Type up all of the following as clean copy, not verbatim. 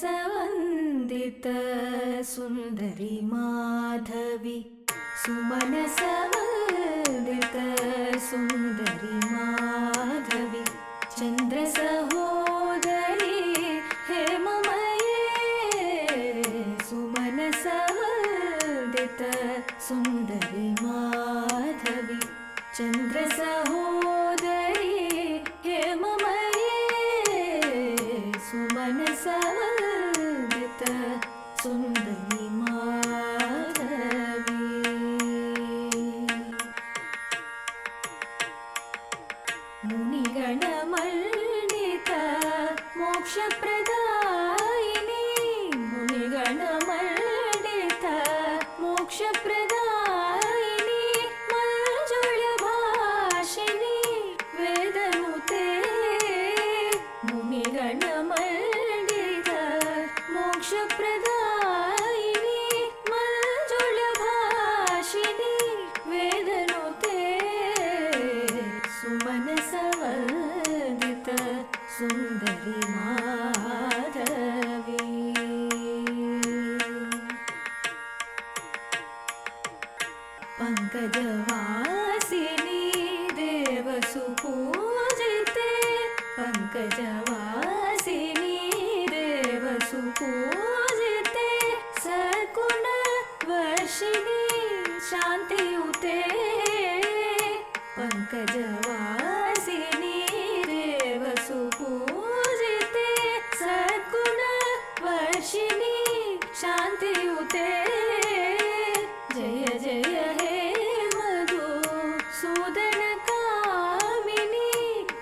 सुमनसवन्दित सुन्दरी माधवी सुमनसवन्दित सुन्दरी माधवी चन्द्रसहोदरी हेममये सुमनसवन्दित सुन्दरी माधवी चन्द्रसहोदरी हेममये सुमनसवन्दित सुन्दरी माधवी मुनिगणमण्डित मोक्षप्रदायिनी मुनिगणमण्डित मोक्षप्रदायिनी मञ्जुळभाषिणी वेदनुते मुनिगणमण्डित मोक्षप्रदायिनी मञ्जुळभाषिणी वेदनुते सुमनसवन्दित सुन्दरी माधवी पङ्कजवासिनी देवसुपूजिते पङ्कजवासिनी देवसुपूजिते सद्गुणवर्षिणी शान्तियुते पङ्कजवासिनी देवसुपूजिते सद्गुणवर्षिणी शान्तियुते जय जय हे मधुसूदनकामिनी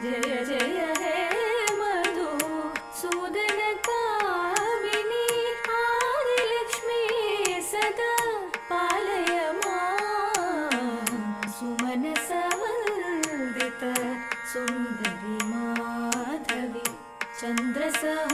जय जय हे मधुसूदनकामिनी आदिलक्ष्मी सदा पालय मां सुमनसवन्दित सुन्दरी माधवी चन्द्रसहोदरी